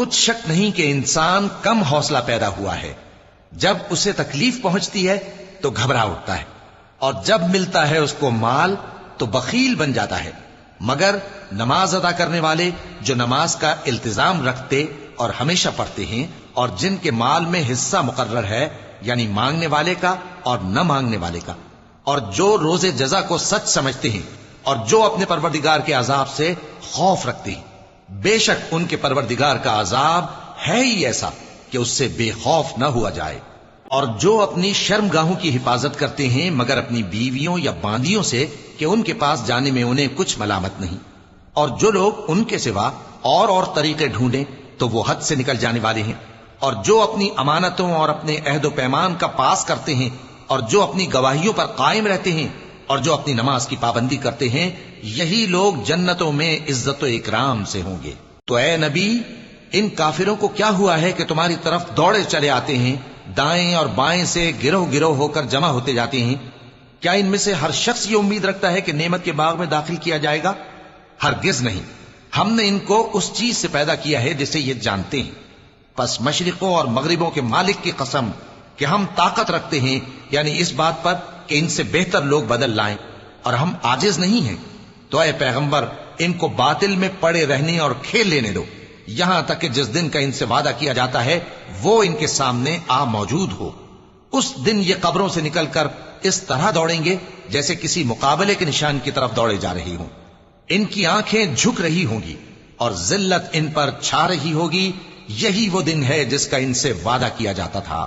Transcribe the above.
کچھ شک نہیں کہ انسان کم حوصلہ پیدا ہوا ہے، جب اسے تکلیف پہنچتی ہے تو گھبرا اٹھتا ہے، اور جب ملتا ہے اس کو مال تو بخیل بن جاتا ہے۔ مگر نماز ادا کرنے والے جو نماز کا التزام رکھتے اور ہمیشہ پڑھتے ہیں، اور جن کے مال میں حصہ مقرر ہے، یعنی مانگنے والے کا اور نہ مانگنے والے کا، اور جو روز جزا کو سچ سمجھتے ہیں، اور جو اپنے پروردگار کے عذاب سے خوف رکھتے ہیں، بے شک ان کے پروردگار کا عذاب ہے ہی ایسا کہ اس سے بے خوف نہ ہوا جائے۔ اور جو اپنی شرمگاہوں کی حفاظت کرتے ہیں مگر اپنی بیویوں یا باندیوں سے کہ ان کے پاس جانے میں انہیں کچھ ملامت نہیں، اور جو لوگ ان کے سوا اور طریقے ڈھونڈیں تو وہ حد سے نکل جانے والے ہیں، اور جو اپنی امانتوں اور اپنے عہد و پیمان کا پاس کرتے ہیں، اور جو اپنی گواہیوں پر قائم رہتے ہیں، اور جو اپنی نماز کی پابندی کرتے ہیں، یہی لوگ جنتوں میں عزت و اکرام سے ہوں گے۔ تو اے نبی، ان کافروں کو کیا ہوا ہے کہ تمہاری طرف دوڑے چلے آتے ہیں، دائیں اور بائیں سے گروہ گروہ ہو کر جمع ہوتے جاتے ہیں؟ کیا ان میں سے ہر شخص یہ امید رکھتا ہے کہ نعمت کے باغ میں داخل کیا جائے گا؟ ہرگز نہیں۔ ہم نے ان کو اس چیز سے پیدا کیا ہے جسے یہ جانتے ہیں۔ پس مشرقوں اور مغربوں کے مالک کی قسم کہ ہم طاقت رکھتے ہیں، یعنی اس بات پر کہ ان سے بہتر لوگ بدل لائیں، اور ہم عاجز نہیں ہیں۔ تو اے پیغمبر، ان کو باطل میں پڑے رہنے اور کھیل لینے دو، یہاں تک کہ جس دن کا ان سے وعدہ کیا جاتا ہے وہ ان کے سامنے آ موجود ہو۔ اس دن یہ قبروں سے نکل کر اس طرح دوڑیں گے جیسے کسی مقابلے کے نشان کی طرف دوڑے جا رہی ہوں۔ ان کی آنکھیں جھک رہی ہوں گی اور ذلت ان پر چھا رہی ہوگی۔ یہی وہ دن ہے جس کا ان سے وعدہ کیا جاتا تھا۔